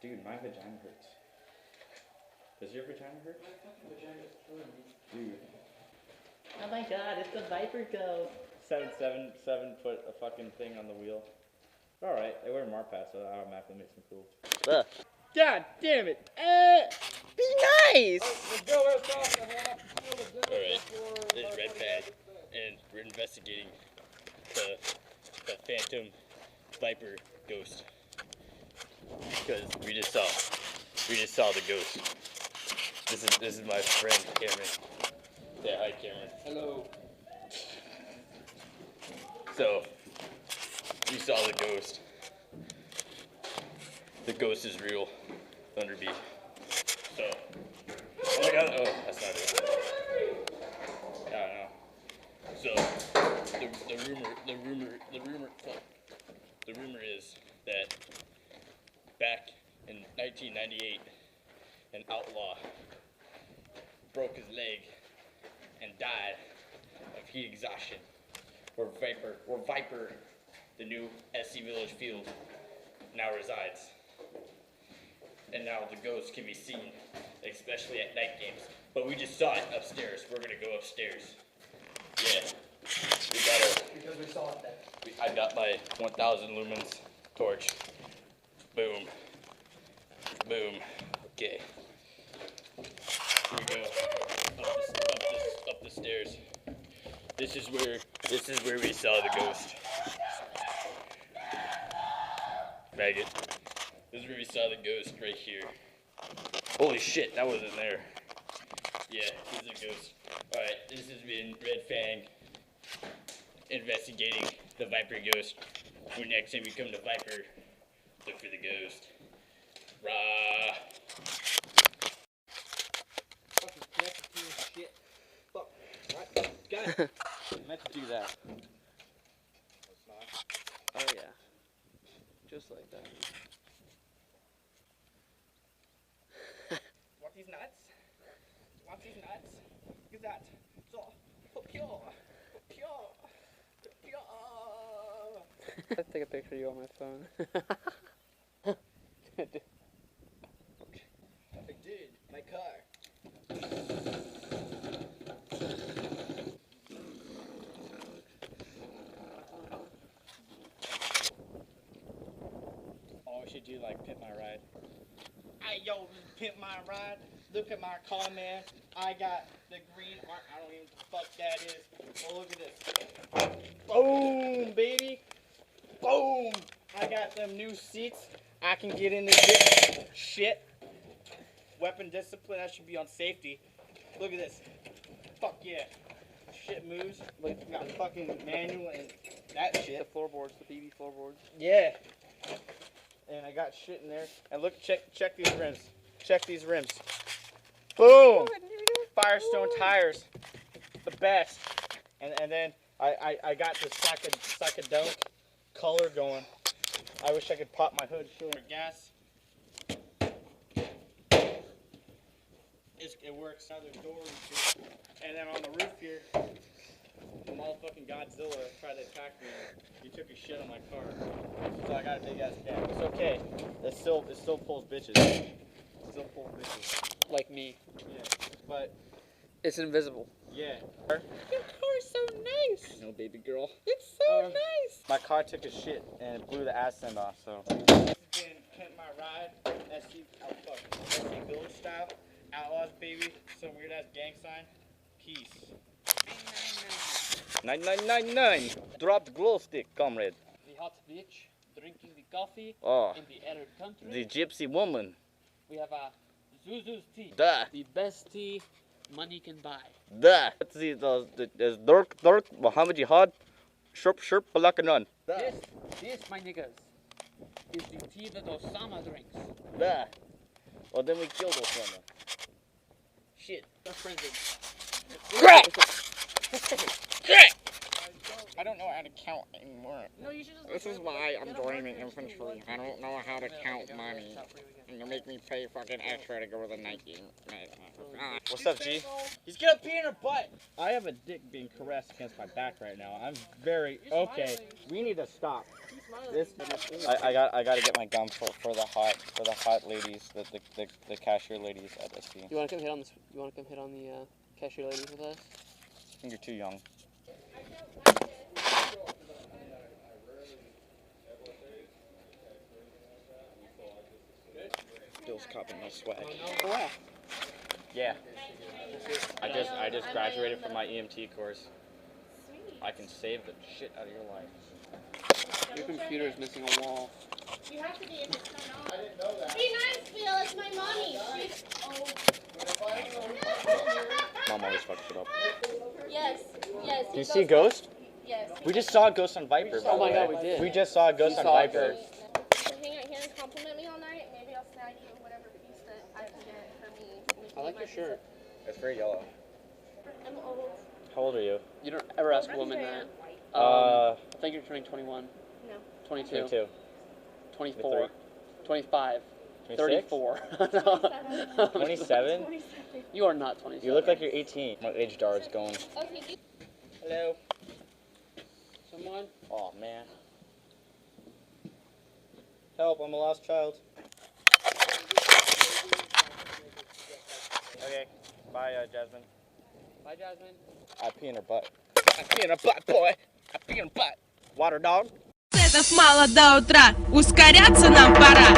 Dude, my vagina hurts. Does your vagina hurt? My fucking vagina is killing me. Dude. Oh my god, it's the Viper Ghost. 7 foot a fucking thing on the wheel. Alright, they wear Marpass, so that automatically makes them cool. God damn it. Be nice! Alright, this is Red Fang, and we're investigating the Phantom Viper Ghost. Because we just saw the ghost. This is my friend Cameron. Yeah, hi Cameron. Hello. So we saw the ghost. The ghost is real, Thunderbeat. So, oh my god, oh, that's not it. I don't know. So, the rumor is that back in 1998, an outlaw broke his leg and died of heat exhaustion. Where Viper, the new SC Village Field, now resides. And now the ghost can be seen, especially at night games. But we just saw it upstairs. We're gonna go upstairs. Yeah. Because we saw it there. I got my 1000 lumens torch. Boom. Boom. Okay. Here we go. Up the stairs. This is where we saw the ghost. Maggot. This is where we saw the ghost, right here. Holy shit, that wasn't there. Yeah, this is a ghost. Alright, this has been Red Fang investigating the Viper Ghost. For next time we come to Viper, look for the ghost. Rah! Fucking connected to your shit. Fuck. Right. Got it. I meant to do that. It's not. Oh yeah. Just like that. Want these nuts? Want these nuts? Look at that. So pure. Pure. Pure. Let's take a picture of you on my phone. I did. My car. Oh, we should do like Pimp My Ride. Hey, yo, pimp my ride. Look at my car, man. I got the green art. I don't even know what the fuck that is. Oh, look at this. Boom, baby. Boom. I got them new seats. I can get in this bitch. Shit. Weapon discipline. That should be on safety. Look at this. Fuck yeah. Shit moves. Look, we got fucking manual and that The shit. floorboards, the BB floorboards. Yeah. And I got shit in there. And look, check these rims. Check these rims. Boom! Firestone tires. The best. And then I got this psychedelic color going. I wish I could pop my hood. Show you. Gas. It works. Another door and shit. And then on the roof here, the motherfucking Godzilla tried to attack me. He took a shit on my car. So I got a big ass cab. It's okay. It still pulls bitches. It still pulls bitches. Like me. Yeah. But It's invisible. yeah. Your car's so nice. No baby girl. It's so nice. My car took a shit and it blew the ass end off, so. This has been Pimp My Ride, SC Village style. Outlaws, baby. Some weird ass gang sign. Peace. 9999. Drop the glow stick, comrade. The hot beach, drinking the coffee Oh, in the Arab country. the gypsy woman. We have a Zuzu's tea. Da, The best tea money can buy. da. Let's see, there's Dirk, Muhammad Jihad, Sherp, Balakanan. This, my niggas, is the tea that Osama drinks. Da. Well, then we killed Osama. Shit. That's frenzied. Crack! I don't know how to count anymore. No, you should just. This is why I'm joining infantry. I don't know how to count money. And they make me pay fucking extra to go to the night game. What's up, G? He's gonna pee in her butt. I have a dick being caressed against my back right now. I'm very okay. We need to stop. I gotta get my gum for the hot ladies, the cashier ladies at SB. You want to come hit on this? You want to come hit on the cashier ladies with us? I think you're too young. Bill's copping my swag. Oh, Yeah. I just graduated from my EMT course. I can save the shit out of your life. your computer is missing a wall. You have to be if it's not on. Be nice, Phil. It's my mommy. She's Mom always fucks shit up. Yes. Yes. Do you see a ghost? Yes. We just saw a ghost on Viper. by Oh my the God, way. we did. We just saw a ghost We on saw a Viper. ghost. Hang out here and compliment me all night. Maybe I'll snag you whatever piece that I can get for me. I like your shirt. It's very yellow. I'm old. How old are you? You don't ever ask a woman that. I think you're turning 21. No. 22. 22. 24. 25. 26? 34. 27? You are not 27. You look like you're 18. My age dar's going. Okay. Hello. Someone? Oh man. Help! I'm a lost child. Okay. Bye, Jasmine. Bye, Jasmine. I pee in her butt. I pee in a butt, boy. I pee in a butt. Water dog. Мало до утра, ускоряться нам пора.